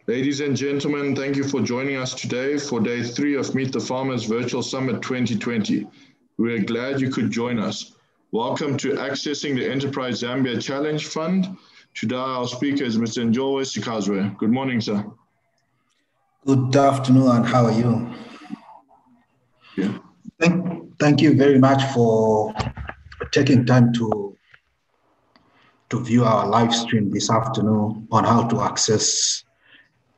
Ladies and gentlemen, thank you for joining us today for day 3 of Meet the Farmers Virtual Summit 2020. We are glad you could join us. Welcome to Accessing the Enterprise Zambia Challenge Fund. Today our speaker is Mr. Njolwe Sikazwe. Good morning, sir. Good afternoon, and how are you? Yeah. Thank you very much for taking time to view our live stream this afternoon on how to access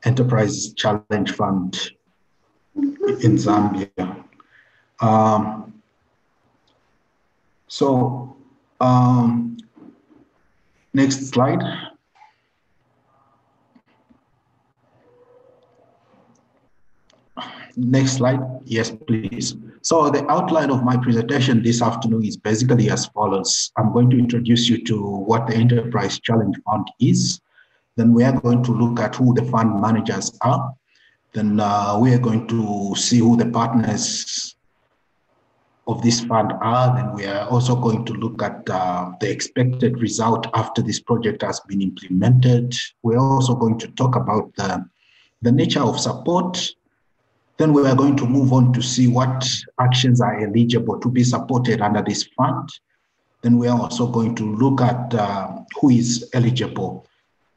Enterprise Challenge Fund in Zambia. Next slide. Next slide. Yes, please. So the outline of my presentation this afternoon is basically as follows. I'm going to introduce you to what the Enterprise Challenge Fund is. Then we are going to look at who the fund managers are. Then we are going to see who the partners of this fund are. Then we are also going to look at the expected result after this project has been implemented. We're also going to talk about the nature of support. Then we are going to move on to see what actions are eligible to be supported under this fund. Then we are also going to look at who is eligible.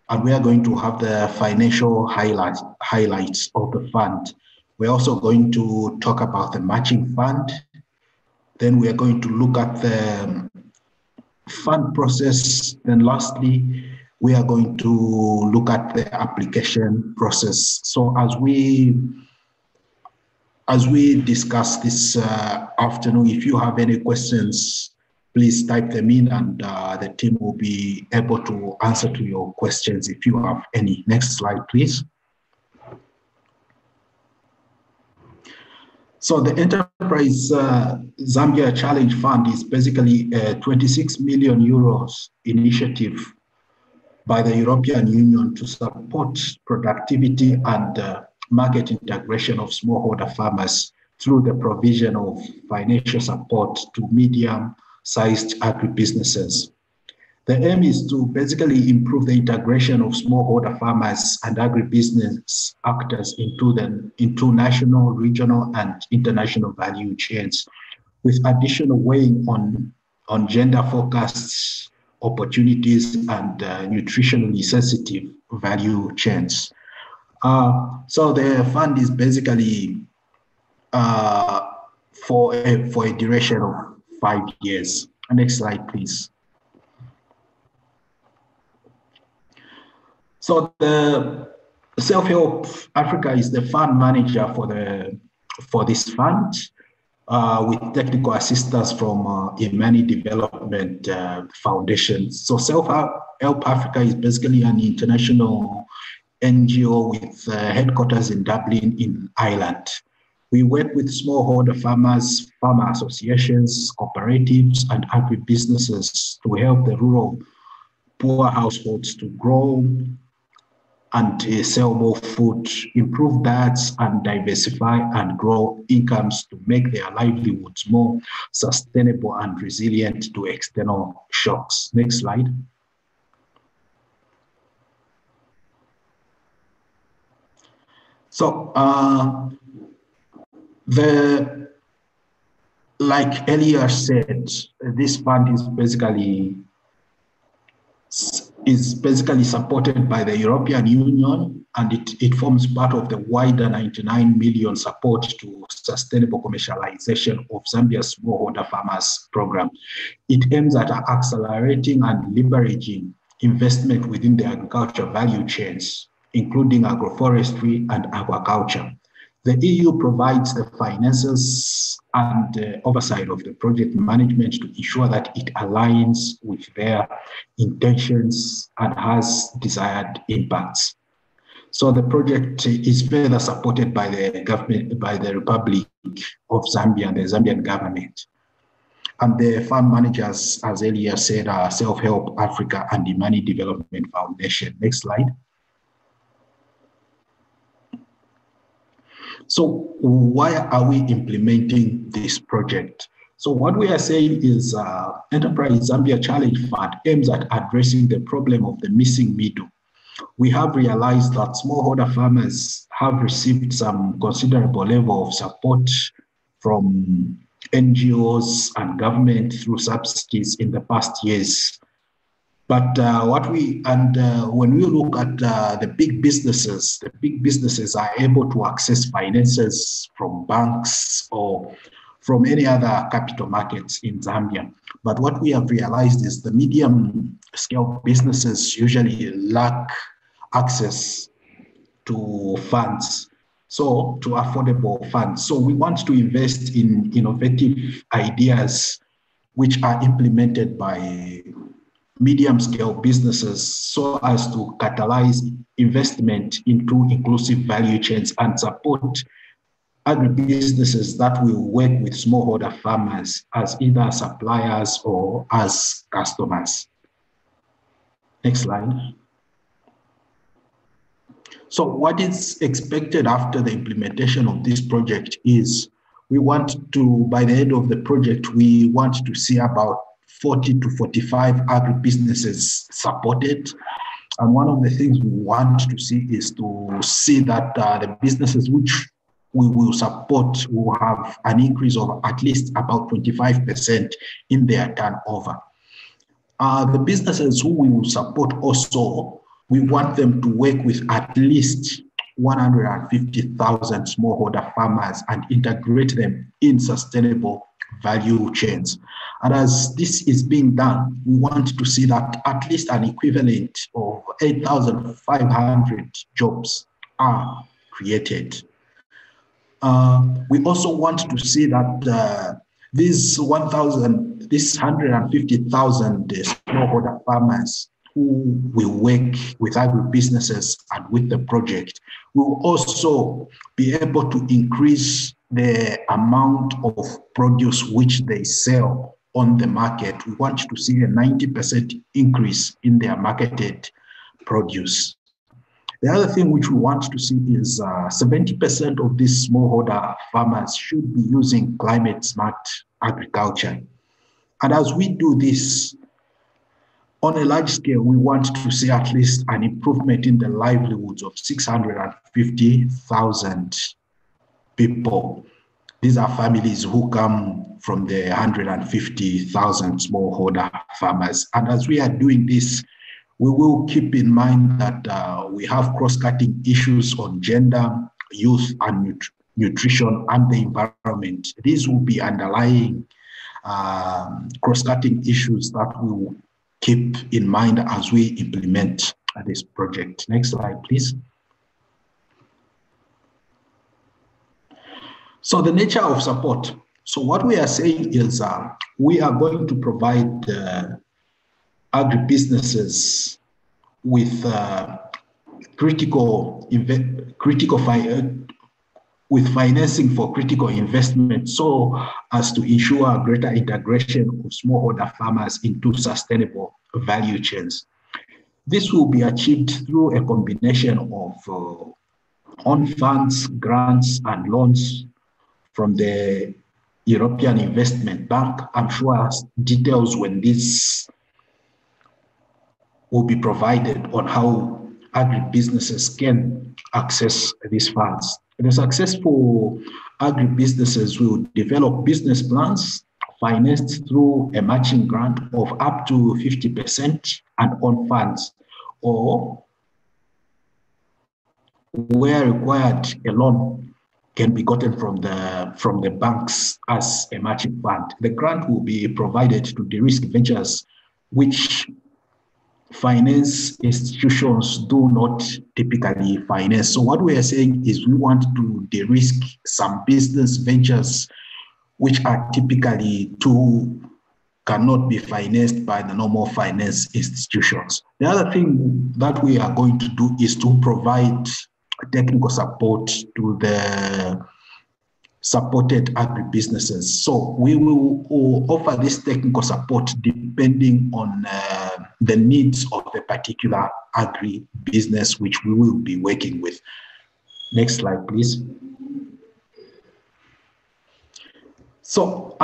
And we are going to have the financial highlights of the fund. We're also going to talk about the matching fund. Then we are going to look at the fund process. Then lastly, we are going to look at the application process. So as we discuss this afternoon, if you have any questions, please type them in, and the team will be able to answer to your questions if you have any. Next slide, please. So the Enterprise Zambia Challenge Fund is basically a 26 million euros initiative by the European Union to support productivity and market integration of smallholder farmers through the provision of financial support to medium-sized agribusinesses. The aim is to basically improve the integration of smallholder farmers and agribusiness actors into national, regional, and international value chains, with additional weighing on gender-focused opportunities and nutritionally sensitive value chains. So the fund is basically for a duration of 5 years. Next slide, please. So the Self-Help Africa is the fund manager for this fund, with technical assistance from Imani Development Foundation. So Self-Help Africa is basically an international NGO with headquarters in Dublin in Ireland. We work with smallholder farmers, farmer associations, cooperatives, and agribusinesses to help the rural poor households to grow and sell more food, improve diets, and diversify and grow incomes to make their livelihoods more sustainable and resilient to external shocks. Next slide. So like Elia said, this fund is basically supported by the European Union, and it forms part of the wider 99 million support to sustainable commercialization of Zambia's smallholder farmers program. It aims at accelerating and leveraging investment within the agriculture value chains, including agroforestry and aquaculture. The EU provides the finances and oversight of the project management to ensure that it aligns with their intentions and has desired impacts. So the project is further supported by the government, by the Republic of Zambia and the Zambian government. And the fund managers, as earlier said, are Self-Help Africa and Imani Development Foundation. Next slide. So why are we implementing this project? So what we are saying is Enterprise Zambia Challenge Fund aims at addressing the problem of the missing middle we have realized that smallholder farmers have received some considerable level of support from NGOs and government through subsidies in the past years. But when we look at the big businesses are able to access finances from banks or from any other capital markets in Zambia. But what we have realized is the medium scale businesses usually lack access to funds, so to affordable funds. So we want to invest in innovative ideas which are implemented by medium-scale businesses so as to catalyze investment into inclusive value chains and support agribusinesses that will work with smallholder farmers as either suppliers or as customers. Next slide. So what is expected after the implementation of this project is we want to, by the end of the project, we want to see about 40 to 45 agribusinesses supported. And one of the things we want to see is to see that the businesses which we will support will have an increase of at least about 25% in their turnover. The businesses who we will support also, we want them to work with at least 150,000 smallholder farmers and integrate them in sustainable value chains. And as this is being done, we want to see that at least an equivalent of 8,500 jobs are created. We also want to see that these 150,000 smallholder farmers who will work with agribusinesses and with the project will also be able to increase the amount of produce which they sell on the market. We want to see a 90% increase in their marketed produce. The other thing which we want to see is 70% of these smallholder farmers should be using climate smart agriculture. And as we do this, on a large scale, we want to see at least an improvement in the livelihoods of 650,000 people. These are families who come from the 150,000 smallholder farmers. And as we are doing this, we will keep in mind that we have cross-cutting issues on gender, youth, and nutrition, and the environment. These will be underlying cross-cutting issues that we will keep in mind as we implement this project. Next slide, please. So the nature of support. So what we are saying is we are going to provide agribusinesses with with financing for critical investment so as to ensure greater integration of smallholder farmers into sustainable value chains. This will be achieved through a combination of own funds, grants, and loans from the European Investment Bank. I'm sure details when this will be provided on how agribusinesses can access these funds. The successful agribusinesses will develop business plans financed through a matching grant of up to 50% and own funds, or where required, a loan can be gotten from the banks as a matching fund. The grant will be provided to de-risk ventures which finance institutions do not typically finance. So what we are saying is we want to de-risk some business ventures which are typically cannot be financed by the normal finance institutions. The other thing that we are going to do is to provide technical support to the supported agribusinesses. So we will offer this technical support depending on the needs of the particular agribusiness which we will be working with. Next slide, please. So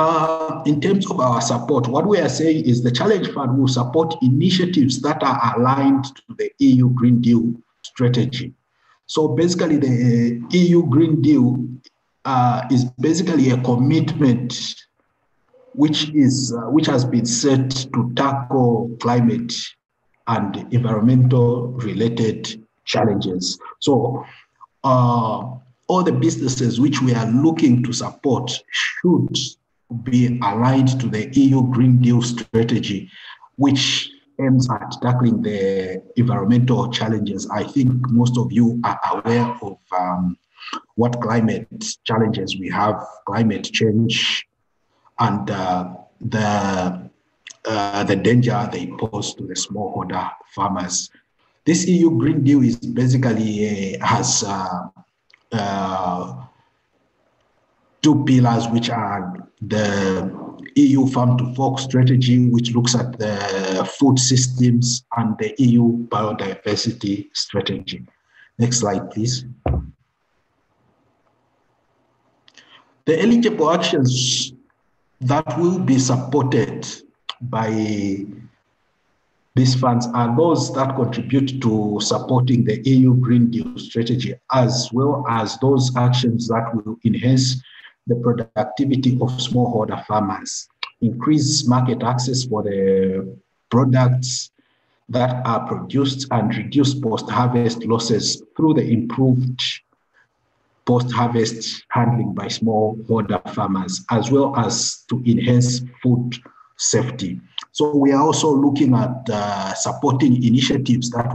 in terms of our support, what we are saying is the Challenge Fund will support initiatives that are aligned to the EU Green Deal strategy. So basically the EU Green Deal is basically a commitment which has been set to tackle climate and environmental related challenges. So all the businesses which we are looking to support should be aligned to the EU Green Deal strategy, which aims at tackling the environmental challenges. I think most of you are aware of what climate challenges we have, climate change, and the danger they pose to the smallholder farmers. This EU Green Deal is basically has two pillars, which are the EU Farm to Fork strategy, which looks at the food systems, and the EU biodiversity strategy. Next slide, please. The eligible actions that will be supported by these funds are those that contribute to supporting the EU Green Deal strategy, as well as those actions that will enhance the productivity of smallholder farmers, increase market access for the products that are produced, and reduce post-harvest losses through the improved post-harvest handling by smallholder farmers, as well as to enhance food safety. So we are also looking at supporting initiatives that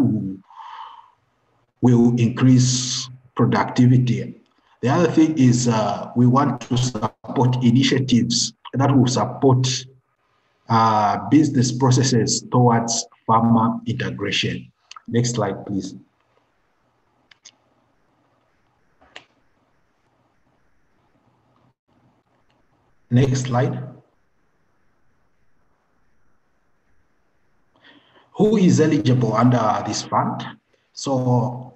will increase productivity. The other thing is we want to support initiatives that will support business processes towards farmer integration. Next slide, please. Next slide. Who is eligible under this fund? So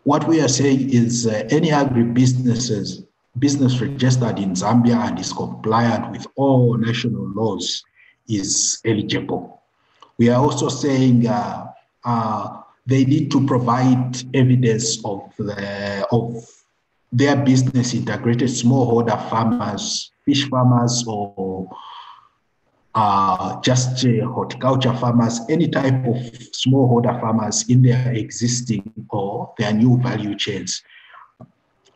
what we are saying is any agribusiness registered in Zambia and is compliant with all national laws is eligible. We are also saying they need to provide evidence of their business integrated smallholder farmers, fish farmers, or just horticulture farmers, any type of smallholder farmers in their existing or their new value chains.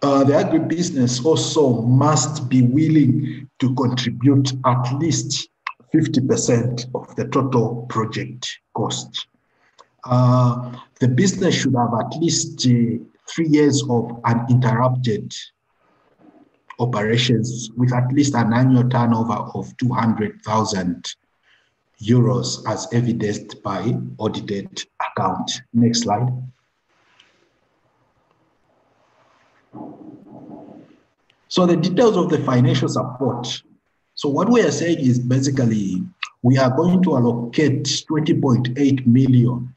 The agribusiness also must be willing to contribute at least 50% of the total project cost. The business should have at least 3 years of uninterrupted operations with at least an annual turnover of 200,000 euros as evidenced by audited account. Next slide. So the details of the financial support. So what we are saying is basically we are going to allocate 20.8 million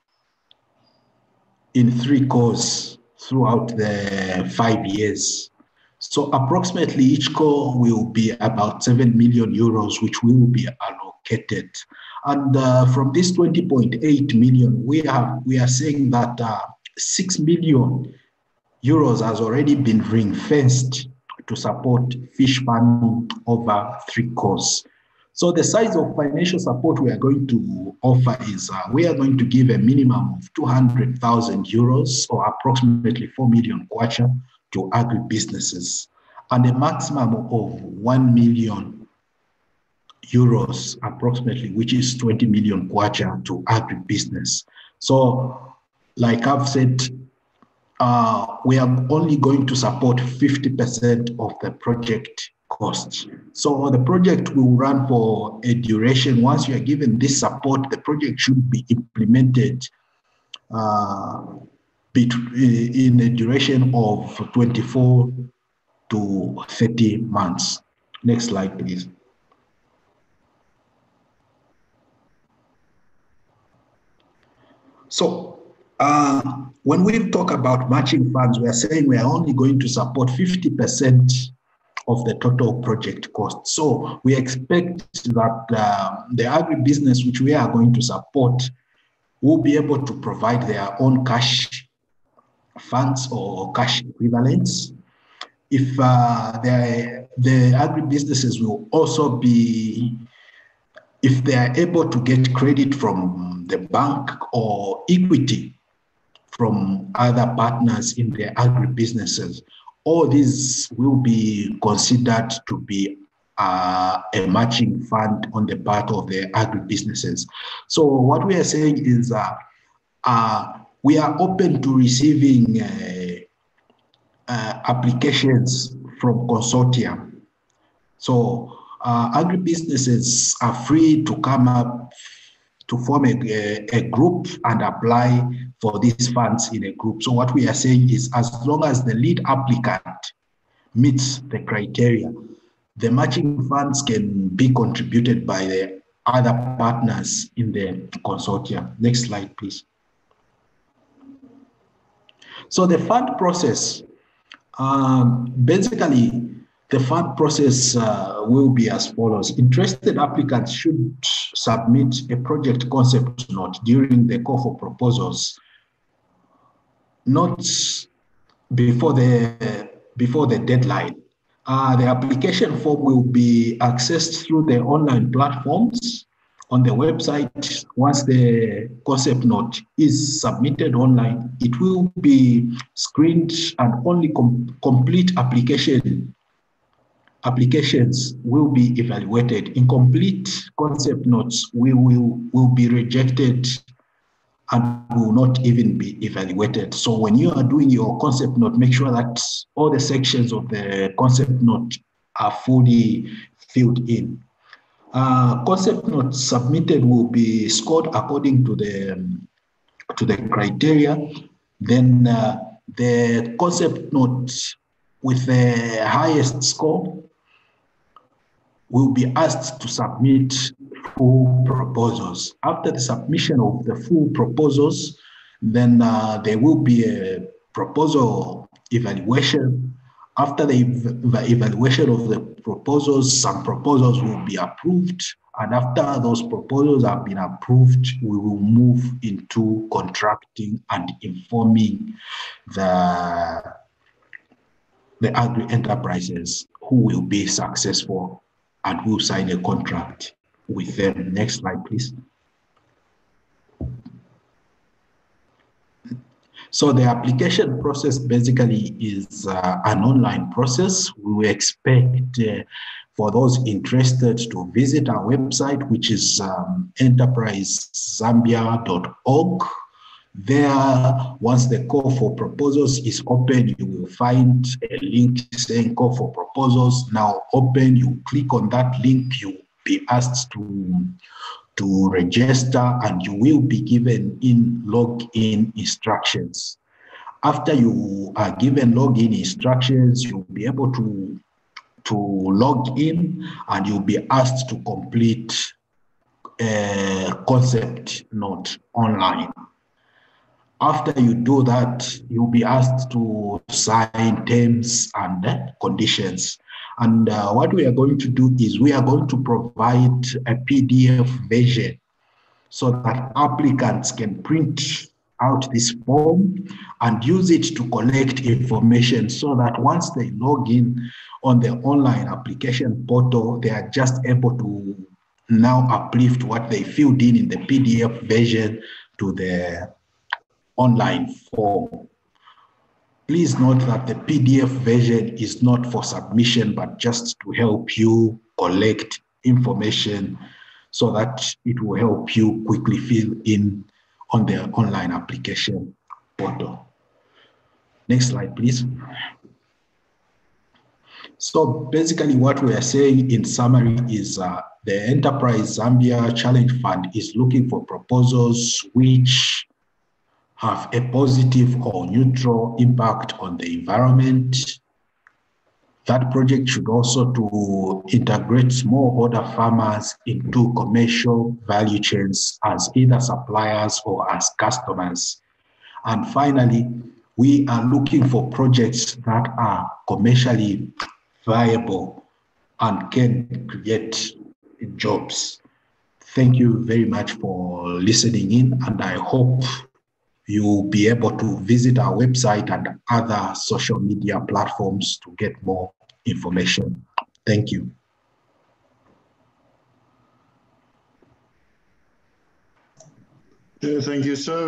in 3 cores throughout the 5 years. So approximately each core will be about 7 million euros, which will be allocated. And from this 20.8 million, we are saying that 6 million euros has already been ring-fenced to support fish farming over 3 cores. So the size of financial support we are going to offer is we are going to give a minimum of 200,000 euros or approximately 4 million kwacha to agribusinesses, and a maximum of 1 million euros approximately, which is 20 million kwacha to agribusiness. So like I've said, we are only going to support 50% of the project cost. So the project will run for a duration. Once you are given this support, the project should be implemented in a duration of 24 to 30 months. Next slide, please. So when we talk about matching funds, we are saying we are only going to support 50% of the total project cost. So we expect that the agribusiness which we are going to support will be able to provide their own cash funds or cash equivalents. If the agribusinesses will also be, if they are able to get credit from the bank or equity from other partners in their agribusinesses, all these will be considered to be a matching fund on the part of the agribusinesses. So what we are saying is we are open to receiving applications from consortia. So agribusinesses are free to come up to form a group and apply for these funds in a group. So what we are saying is, as long as the lead applicant meets the criteria, the matching funds can be contributed by the other partners in the consortium. Next slide, please. So the fund process, basically, the fund process will be as follows. Interested applicants should submit a project concept note during the call for proposals, not before the deadline. The application form will be accessed through the online platforms on the website. Once the concept note is submitted online, it will be screened and only complete applications will be evaluated. Incomplete concept notes will be rejected and will not even be evaluated. So when you are doing your concept note, make sure that all the sections of the concept note are fully filled in. Concept notes submitted will be scored according to the criteria. Then the concept note with the highest score will be asked to submit full proposals. After the submission of the full proposals, then there will be a proposal evaluation. After the evaluation of the proposals, some proposals will be approved. And after those proposals have been approved, we will move into contracting and informing the agri-enterprises who will be successful and will sign a contract with them. Next slide, please. So the application process basically is an online process. We will expect for those interested to visit our website, which is enterprisezambia.org. There, once the call for proposals is open, you will find a link saying call for proposals now open. You click on that link, you will be asked to register, and you will be given login instructions. After you are given login instructions, you'll be able to log in, and you'll be asked to complete a concept note online. After you do that, you'll be asked to sign terms and conditions. And what we are going to do is we are going to provide a PDF version so that applicants can print out this form and use it to collect information, so that once they log in on the online application portal, they are just able to now uplift what they filled in the PDF version to the online form. Please note that the PDF version is not for submission, but just to help you collect information so that it will help you quickly fill in on the online application portal. Next slide, please. So basically what we are saying in summary is the Enterprise Zambia Challenge Fund is looking for proposals which have a positive or neutral impact on the environment. That project should also to integrate smallholder farmers into commercial value chains as either suppliers or as customers. And finally, we are looking for projects that are commercially viable and can create jobs. Thank you very much for listening in, and I hope you'll be able to visit our website and other social media platforms to get more information. Thank you. Thank you, sir.